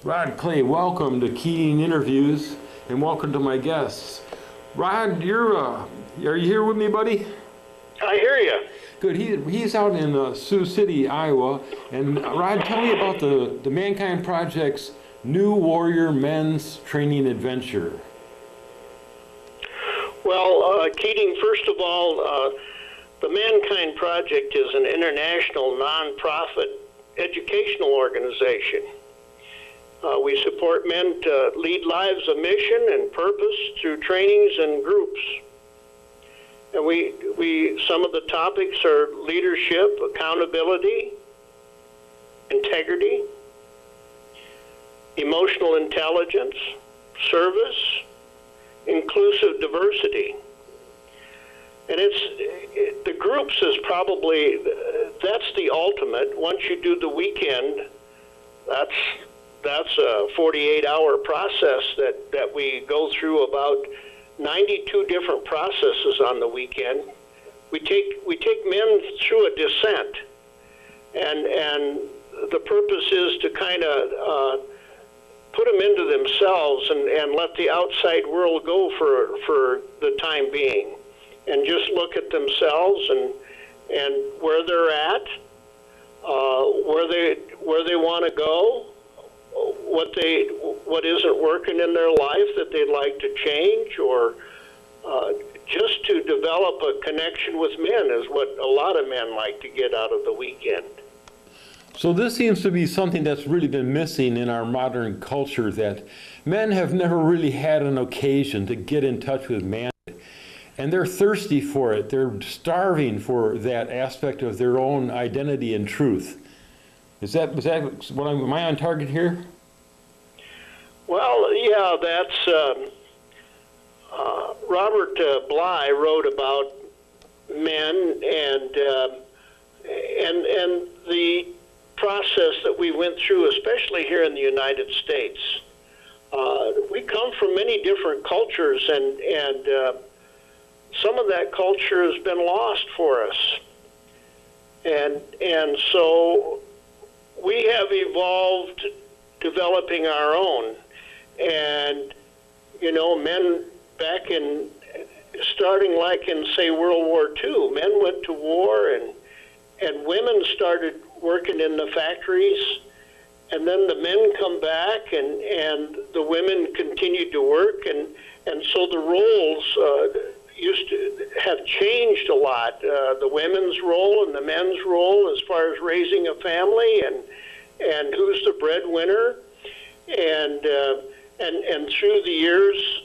Rod Clay, welcome to Keating Interviews, and welcome to my guests. Rod, are you here with me, buddy? I hear you. Good. He's out in Sioux City, Iowa. And Rod, tell me about the Mankind Project's New Warrior Men's Training Adventure. Well, Keating, first of all, the Mankind Project is an international nonprofit educational organization. We support men to lead lives of mission and purpose through trainings and groups. And some of the topics are leadership, accountability, integrity, emotional intelligence, service, inclusive diversity. And the groups is probably, that's the ultimate. Once you do the weekend, that's a 48-hour process that we go through about 92 different processes on the weekend. We take men through a descent, and the purpose is to kind of put them into themselves and let the outside world go for the time being, and just look at themselves and where they're at, where they want to go, what isn't working in their life that they'd like to change, or just to develop a connection with men is what a lot of men like to get out of the weekend. So this seems to be something that's really been missing in our modern culture, that men have never really had an occasion to get in touch with man. And they're thirsty for it. They're starving for that aspect of their own was and truth. Am I on target here? Well, yeah, that's Robert Bly wrote about men and the process that we went through, especially here in the United States. We come from many different cultures, and some of that culture has been lost for us, and so we have evolved developing our own. And men back in starting like in, say, World War II, men went to war, and women started working in the factories, and then the men come back, and the women continued to work, and so the roles used to have changed a lot. The women's role and the men's role as far as raising a family, and who's the breadwinner, and through the years,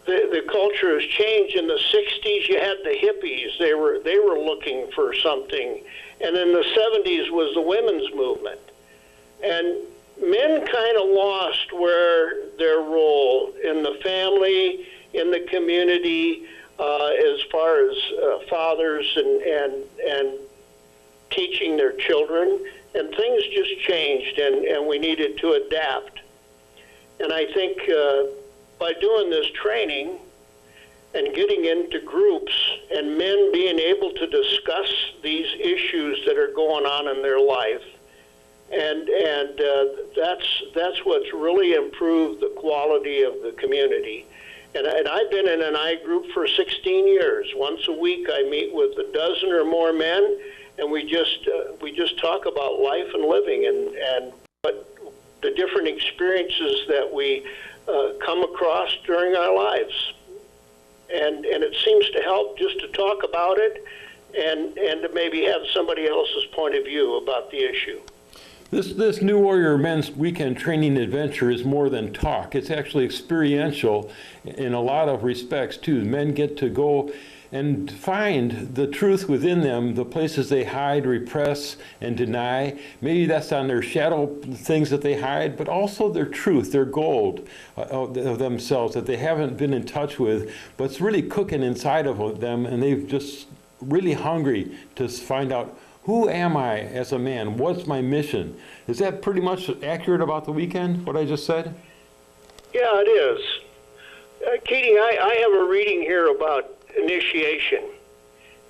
the culture has changed. In the 60s, you had the hippies. They were looking for something. And in the 70s was the women's movement. And men kind of lost their role in the family, in the community, as far as fathers and teaching their children. And things just changed, and we needed to adapt. And I think by doing this training and getting into groups and men being able to discuss these issues that are going on in their life, and that's what's really improved the quality of the community. And I've been in an I group for 16 years. Once a week I meet with a dozen or more men, and we just talk about life and living and the different experiences that we come across during our lives. And it seems to help just to talk about it and to maybe have somebody else's point of view about the issue. This New Warrior Men's Weekend Training Adventure is more than talk. It's actually experiential in a lot of respects, too. Men get to go and find the truth within them, the places they hide, repress, and deny. Maybe that's on their shadow things that they hide, but also their truth, their gold of themselves that they haven't been in touch with, but it's really cooking inside of them, and they've just really hungry to find out, who am I as a man? What's my mission? Is that pretty much accurate about the weekend, what I just said? Yeah, it is. Keating, I have a reading here about initiation.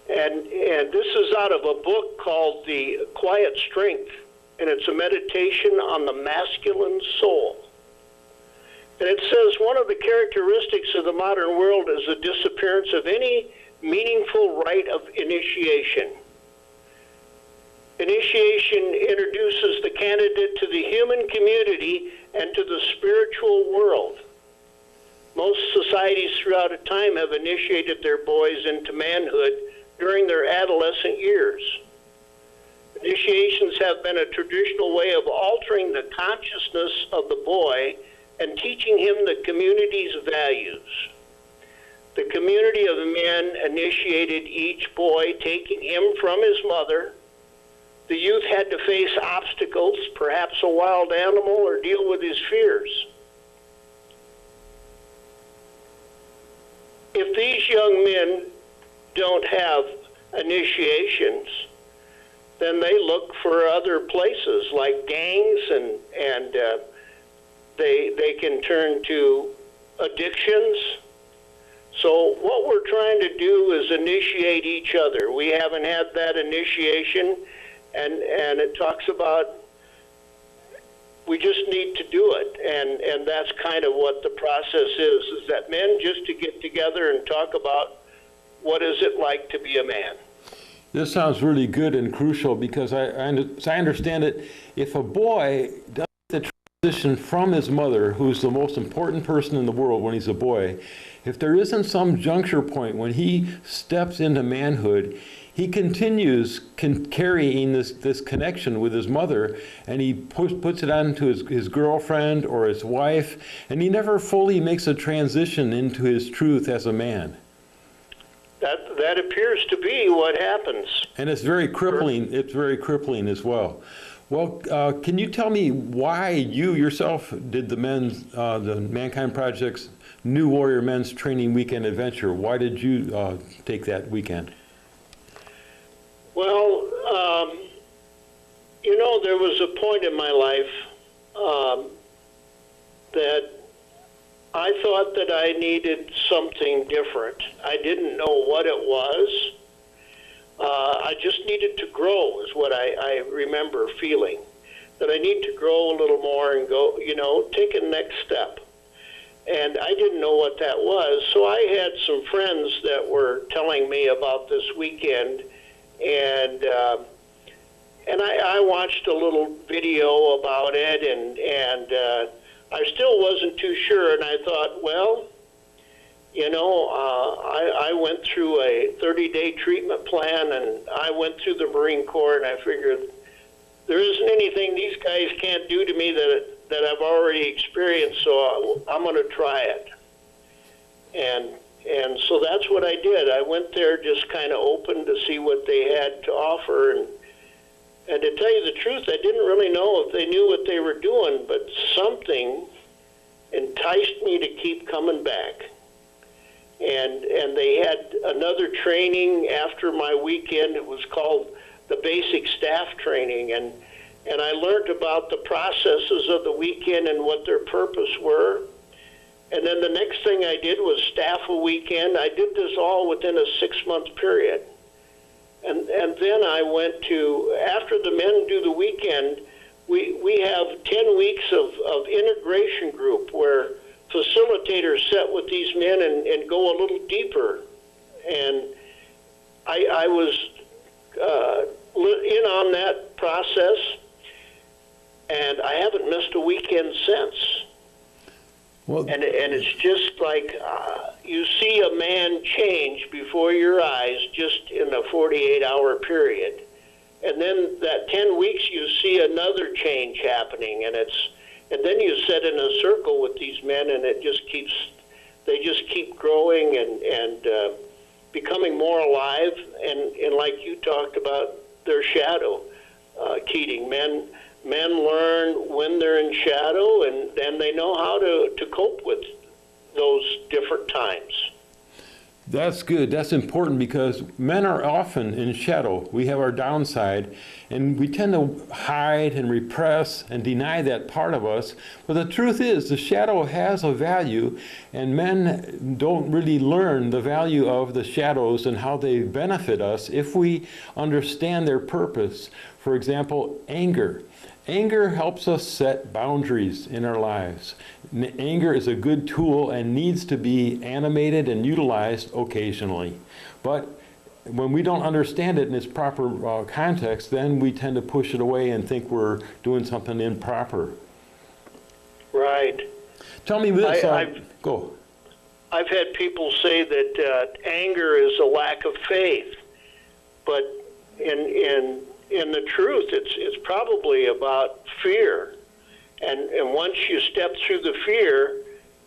And this is out of a book called The Quiet Strength, and it's a meditation on the masculine soul. And it says one of the characteristics of the modern world is the disappearance of any meaningful rite of initiation. Initiation introduces the candidate to the human community and to the spiritual world. Most societies throughout time have initiated their boys into manhood during their adolescent years. Initiations have been a traditional way of altering the consciousness of the boy and teaching him the community's values. The community of men initiated each boy, taking him from his mother. The youth had to face obstacles, perhaps a wild animal, or deal with his fears. If these young men don't have initiations, then they look for other places like gangs, and they can turn to addictions. So what we're trying to do is initiate each other. We haven't had that initiation, and it talks about we just need to do it, and that's kind of what the process is that men just to get together and talk about what is it like to be a man. This sounds really good and crucial because as I understand it, if a boy does the transition from his mother, who's the most important person in the world when he's a boy, if there isn't some juncture point when he steps into manhood, he continues carrying this connection with his mother, and he puts it on to his girlfriend or his wife, and he never fully makes a transition into his truth as a man. That appears to be what happens. And it's very crippling. It's very crippling as well. Well, can you tell me why you yourself did the Mankind Project's New Warrior Men's Training Weekend Adventure? Why did you take that weekend? Well, there was a point in my life that I thought that I needed something different. I didn't know what it was. I just needed to grow is what I remember feeling, that I need to grow a little more and go, take a next step. And I didn't know what that was, so I had some friends that were telling me about this weekend, and I watched a little video about it, and I still wasn't too sure, and I thought, well, I went through a 30-day treatment plan, and I went through the Marine Corps, and I figured there isn't anything these guys can't do to me that I've already experienced, so I'm going to try it. And so that's what I did. I went there just kind of open to see what they had to offer, and to tell you the truth, I didn't really know if they knew what they were doing, but something enticed me to keep coming back. And they had another training after my weekend. It was called the Basic Staff Training, and I learned about the processes of the weekend and what their purpose were. And then the next thing I did was staff a weekend. I did this all within a 6-month period. And then I went to, after the men do the weekend, we have 10 weeks of integration group where facilitators sit with these men and go a little deeper. And I was in on that process. and I haven't missed a weekend since. Well, And it's just like you see a man change before your eyes just in a 48-hour period. And then that 10 weeks you see another change happening, and then you sit in a circle with these men, and they just keep growing and becoming more alive, and like you talked about, their shadow, Keating. Men learn when they're in shadow, and then they know how to cope with those different times. that's good. That's important because men are often in shadow. We have our downside, and we tend to hide and repress and deny that part of us. But the truth is, the shadow has a value, and men don't really learn the value of the shadows and how they benefit us if we understand their purpose. For example, anger. Anger helps us set boundaries in our lives. Anger is a good tool and needs to be animated and utilized occasionally. But when we don't understand it in its proper context, then we tend to push it away and think we're doing something improper. Right. Tell me this. Go. I've had people say that anger is a lack of faith, but in the truth, it's probably about fear. And once you step through the fear,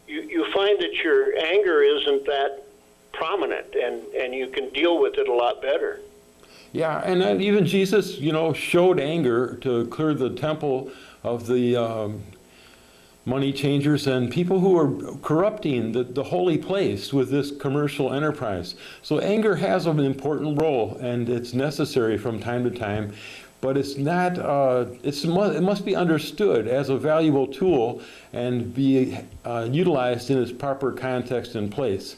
you find that your anger isn't that prominent, and you can deal with it a lot better. Yeah, and even Jesus, showed anger to clear the temple of the money changers and people who are corrupting the holy place with this commercial enterprise. So anger has an important role, and it's necessary from time to time, but it's not. It must be understood as a valuable tool and be utilized in its proper context and place.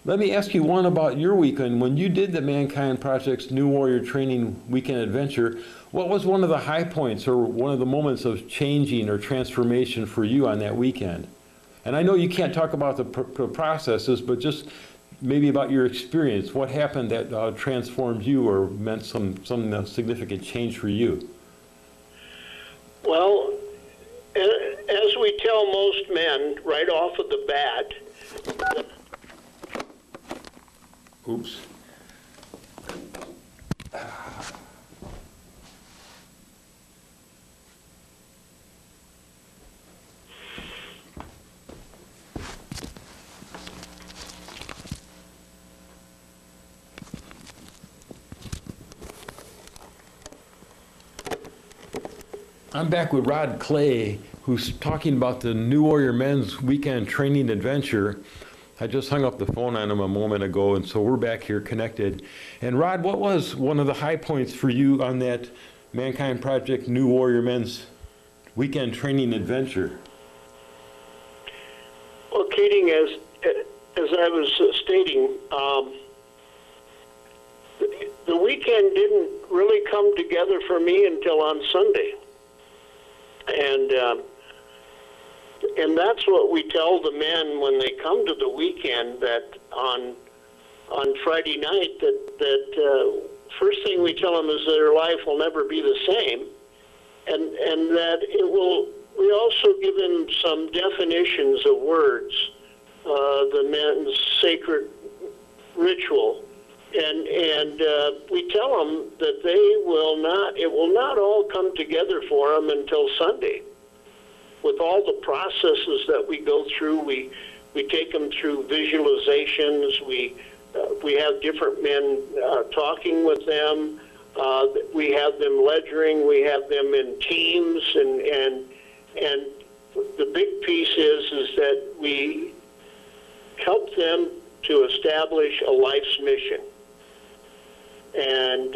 Let me ask you one about your weekend. When you did the Mankind Project's New Warrior Training Weekend Adventure, what was one of the high points or one of the moments of changing or transformation for you on that weekend? And I know you can't talk about the processes, but just maybe about your experience. What happened that transformed you or meant some significant change for you? Well, as we tell most men right off of the bat, Oops. I'm back with Rod Clay, who's talking about the New Warrior Men's Weekend Training Adventure. I just hung up the phone on him a moment ago, and so we're back here connected. And Rod, what was one of the high points for you on that Mankind Project New Warrior Men's Weekend Training Adventure? well, Keating, as I was stating, the weekend didn't really come together for me until on Sunday. And that's what we tell the men when they come to the weekend, that on Friday night, that first thing we tell them is their life will never be the same, and that we also give them some definitions of words, the men's sacred ritual, and we tell them that it will not all come together for them until Sunday. With all the processes that we go through, we take them through visualizations. We have different men talking with them. We have them ledgering. We have them in teams, and the big piece is that we help them to establish a life's mission, and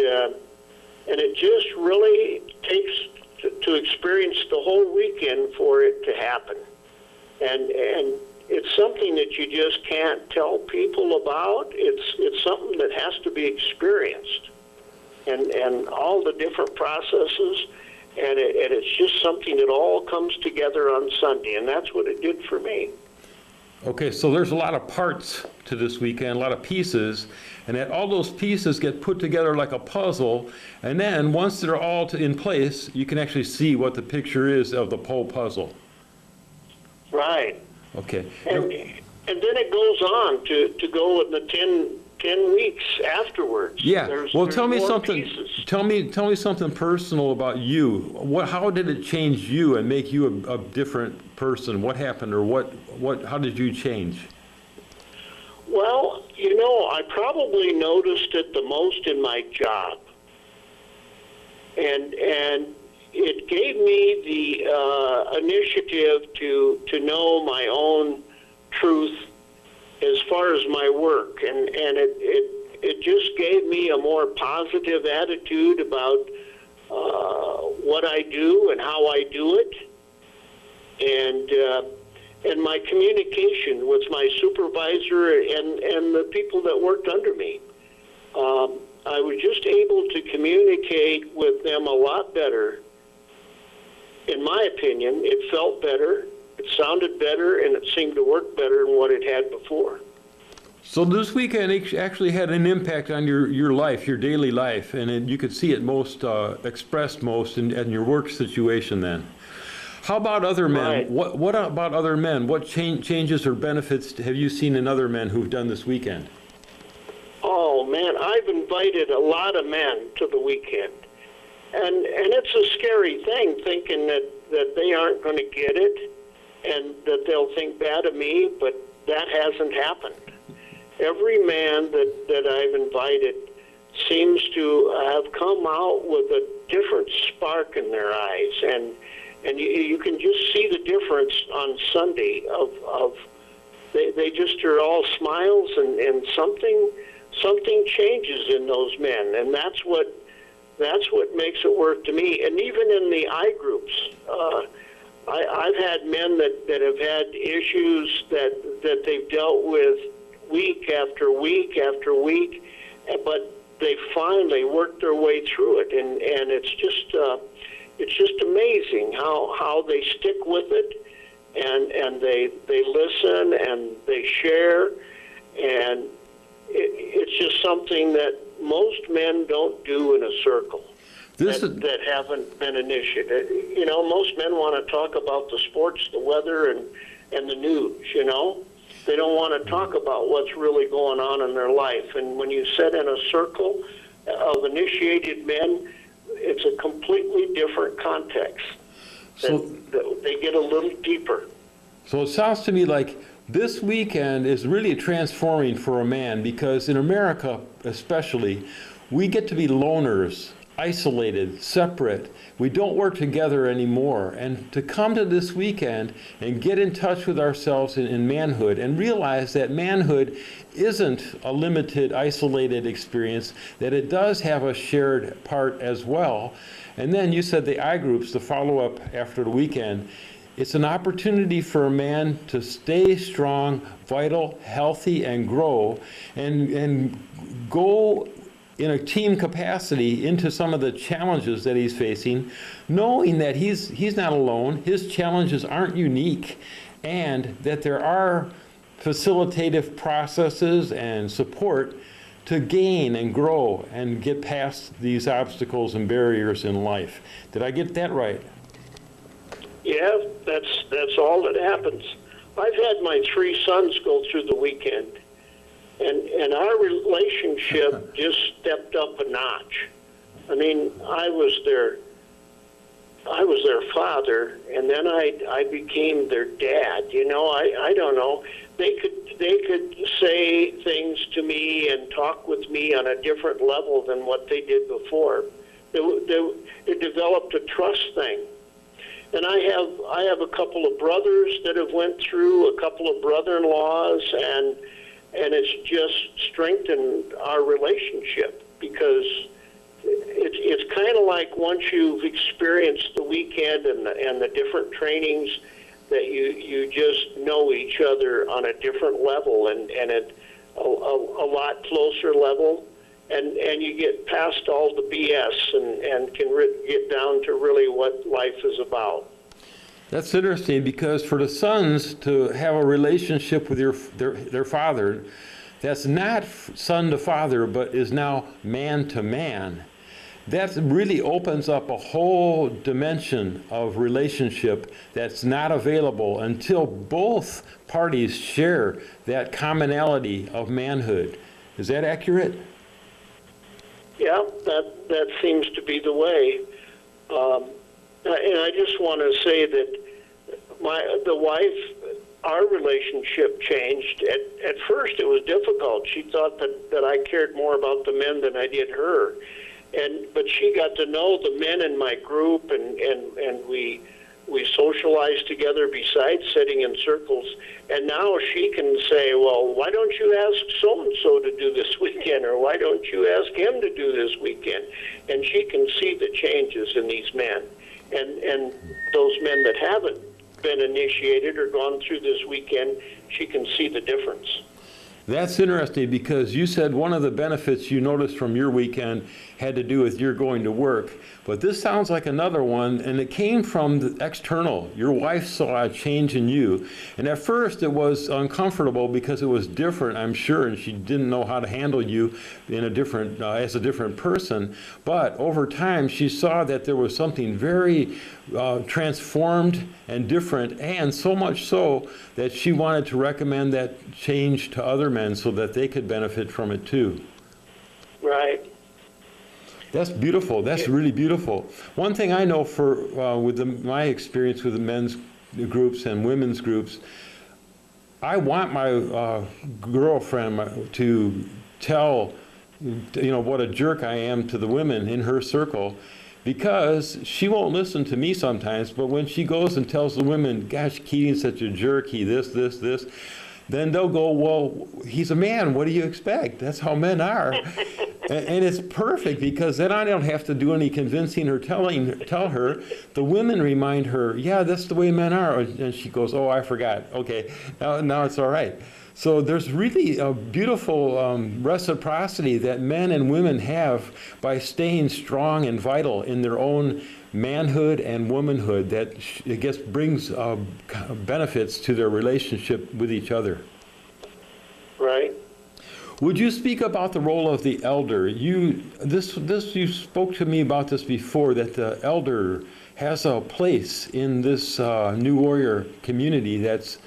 it just really takes to experience the whole weekend for it to happen. And it's something that you just can't tell people about. It's something that has to be experienced, and all the different processes, and it's just something that all comes together on Sunday, and that's what it did for me. Okay, so there's a lot of parts to this weekend, a lot of pieces, and that all those pieces get put together like a puzzle, and then once they're all in place, you can actually see what the picture is of the whole puzzle. Right. Okay. And then it goes on to go in the 10 weeks afterwards. Yeah. Well, there's tell me more something. pieces. Tell me something personal about you. How did it change you and make you a different person? What happened, or how did you change? Well, I probably noticed it the most in my job, and it gave me the initiative to know my own truth as far as my work, and it just gave me a more positive attitude about what I do and how I do it, and my communication with my supervisor and the people that worked under me. I was just able to communicate with them a lot better. In my opinion, it felt better, it sounded better, and it seemed to work better than what it had before. So this weekend actually had an impact on your life, your daily life, and you could see it most expressed most in your work situation then. How about other men? Right. What about other men? What changes or benefits have you seen in other men who've done this weekend? Oh, man, I've invited a lot of men to the weekend. And it's a scary thing, thinking that they aren't going to get it and that they'll think bad of me, but that hasn't happened. Every man that I've invited seems to have come out with a different spark in their eyes, and you can just see the difference on Sunday of they just are all smiles, and something changes in those men, and that's what makes it work to me. And even in the I groups, I've had men that have had issues that they've dealt with week after week after week, but they finally worked their way through it, and it's just amazing how they stick with it, and they listen and they share, and it's just something that most men don't do in a circle. That haven't been initiated. Most men want to talk about the sports, the weather, and the news. They don't want to talk about what's really going on in their life. And when you sit in a circle of initiated men, it's a completely different context. So they get a little deeper. So it sounds to me like this weekend is really transforming for a man, because in America especially, we get to be loners, isolated, separate. We don't work together anymore. And to come to this weekend and get in touch with ourselves in manhood and realize that manhood isn't a limited, isolated experience, that it does have a shared part as well. And then you said the I groups, the follow-up after the weekend, it's an opportunity for a man to stay strong, vital, healthy, and grow, and go in a team capacity into some of the challenges that he's facing, knowing that he's not alone, his challenges aren't unique, and that there are facilitative processes and support to gain and grow and get past these obstacles and barriers in life. Did I get that right? Yeah, that's all that happens. I've had my 3 sons go through the weekend, and our relationship just stepped up a notch. I mean, I was their father, and then I became their dad. I don't know. They could say things to me and talk with me on a different level than what they did before. It developed a trust thing. And I have a couple of brothers that have went through, a couple of brother-in-laws, and it's just strengthened our relationship, because it's kind of like once you've experienced the weekend and the different trainings, that you just know each other on a different level and at a lot closer level, and you get past all the BS and can get down to really what life is about. That's interesting because for the sons to have a relationship with their father, that's not son to father, but is now man to man. That really opens up a whole dimension of relationship that's not available until both parties share that commonality of manhood. Is that accurate? Yeah, that seems to be the way. And I just want to say that the wife, our relationship changed. At first, it was difficult. She thought that I cared more about the men than I did her. But she got to know the men in my group, and we socialized together besides sitting in circles. And now she can say, well, why don't you ask so-and-so to do this weekend, or why don't you ask him to do this weekend? And she can see the changes in these men. And those men that haven't been initiated or gone through this weekend, she can see the difference. That's interesting because you said one of the benefits you noticed from your weekend had to do with your going to work. But this sounds like another one, and it came from the external. Your wife saw a change in you. And at first it was uncomfortable because it was different, I'm sure, and she didn't know how to handle you in a different, as a different person. But over time, she saw that there was something very transformed and different, and so much so that she wanted to recommend that change to other men so that they could benefit from it too. Right. That's beautiful. That's really beautiful. One thing I know with my experience with the men's groups and women's groups, I want my girlfriend to tell, what a jerk I am to the women in her circle, because she won't listen to me sometimes, but when she goes and tells the women, gosh, Keating's such a jerk, he this, then they'll go, well, he's a man, what do you expect? That's how men are. And it's perfect because then I don't have to do any convincing or tell her. The women remind her, yeah, that's the way men are. And she goes, oh, I forgot. Okay, now it's all right. So there's really a beautiful reciprocity that men and women have by staying strong and vital in their own manhood and womanhood that I guess brings benefits to their relationship with each other. Right. Would you speak about the role of the elder? You spoke to me about this before, that the elder has a place in this New Warrior community that's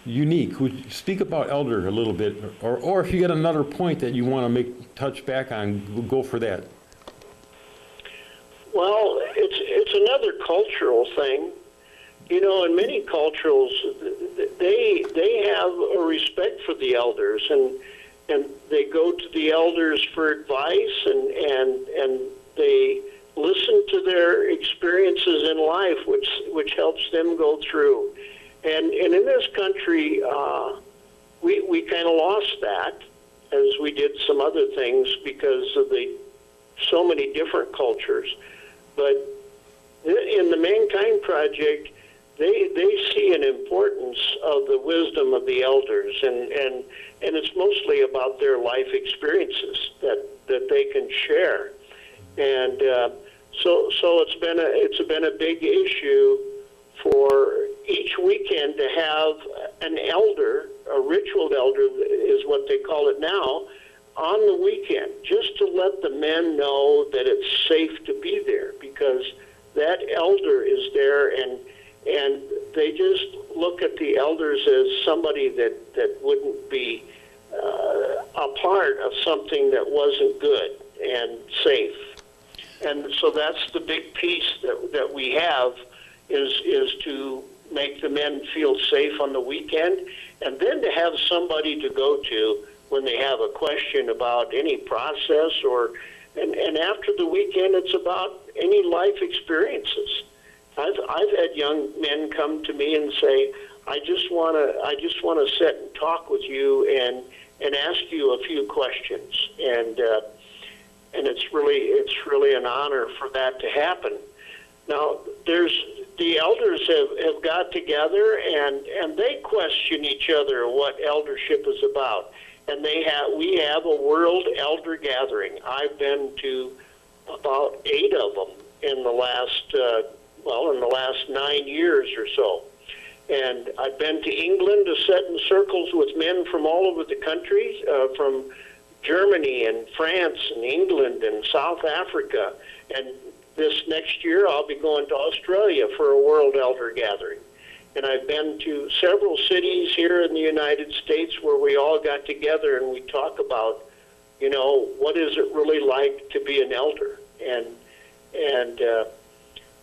unique. Would you speak about elder a little bit, or if you get another point that you want to touch back on, go for that. Well, it's another cultural thing. In many cultures, they have a respect for the elders, and they go to the elders for advice, and they listen to their experiences in life, which helps them go through. And in this country, we kind of lost that, as we did some other things because of so many different cultures. But in the Mankind Project, they see an importance of the wisdom of the elders, and it's mostly about their life experiences that they can share. And so it's been a big issue for each weekend to have an elder, a ritual elder is what they call it now, on the weekend, just to let the men know that it's safe to be there, because that elder is there, and they just look at the elders as somebody that wouldn't be a part of something that wasn't good and safe. And so that's the big piece that we have is to make the men feel safe on the weekend, and then to have somebody to go to when they have a question about any process, and after the weekend, it's about any life experiences. I've had young men come to me and say, I just want to sit and talk with you and ask you a few questions, and it's really an honor for that to happen. Now, the elders have got together, and they question each other what eldership is about. And we have a World Elder Gathering. I've been to about 8 of them in the last well, in the last 9 years or so. And I've been to England to sit in circles with men from all over the country, from Germany and France and England and South Africa. And this next year I'll be going to Australia for a World Elder Gathering. And I've been to several cities here in the United States where we all got together and we talk about, what is it really like to be an elder?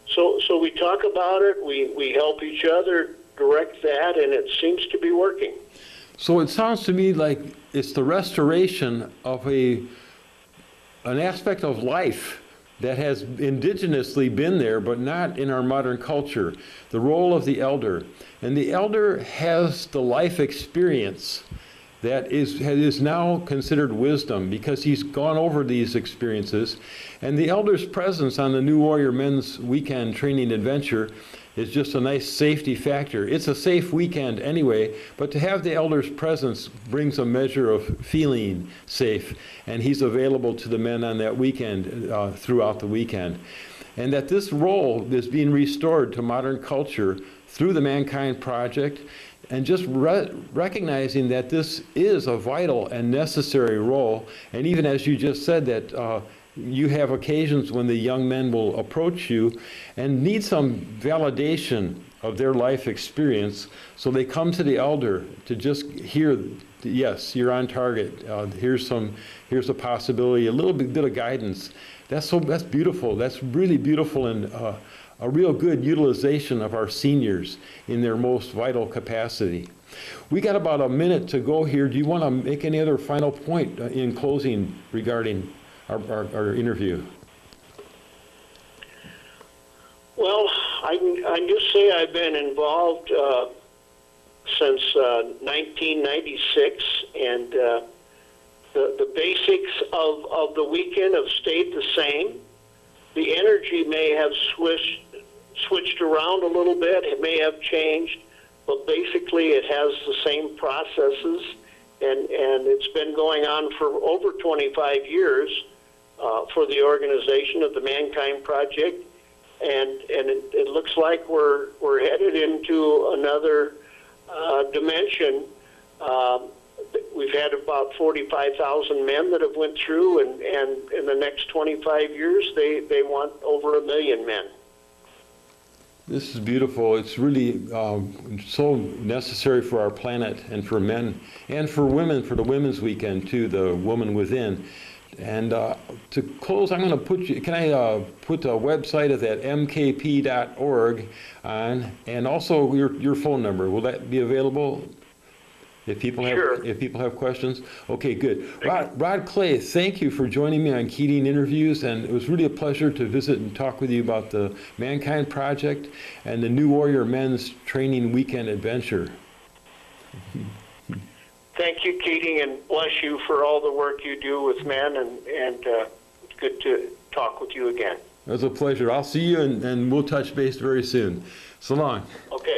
So we talk about it, we help each other direct that, and it seems to be working. So it sounds to me like it's the restoration of an aspect of life that has indigenously been there, but not in our modern culture. The role of the elder. And the elder has the life experience that is now considered wisdom because he's gone over these experiences. And the elder's presence on the New Warrior Men's Weekend Training Adventure is just a nice safety factor. It's a safe weekend anyway, but to have the elder's presence brings a measure of feeling safe, and he's available to the men on that weekend, throughout the weekend. And that this role is being restored to modern culture through the Mankind Project, and just recognizing that this is a vital and necessary role. And even as you just said that you have occasions when the young men will approach you and need some validation of their life experience, so they come to the elder to just hear, yes, you're on target, here's a possibility, a little bit of guidance. That's beautiful. That's really beautiful, and a real good utilization of our seniors in their most vital capacity. We got about a minute to go here. Do you want to make any other final point in closing regarding our interview? Well, I can just say I've been involved since 1996, and the basics of the weekend have stayed the same. The energy may have switched around a little bit. It may have changed, but basically it has the same processes, and it's been going on for over 25 years for the organization of the Mankind Project, and it looks like we're headed into another dimension. We've had about 45,000 men that have went through, and in the next 25 years, they want over 1 million men. This is beautiful. It's really so necessary for our planet and for men and for women, for the Women's Weekend too, the Woman Within. And to close, I'm going to put you, can I put a website of that mkp.org on, and also your phone number. Will that be available if people have questions? Okay, good. Rod Clay, thank you for joining me on Keating Interviews, and it was really a pleasure to visit and talk with you about the Mankind Project and the New Warrior Men's Training Weekend Adventure. Thank you, Keating, and bless you for all the work you do with men, and it's good to talk with you again. It was a pleasure. I'll see you, and we'll touch base very soon. So long. Okay.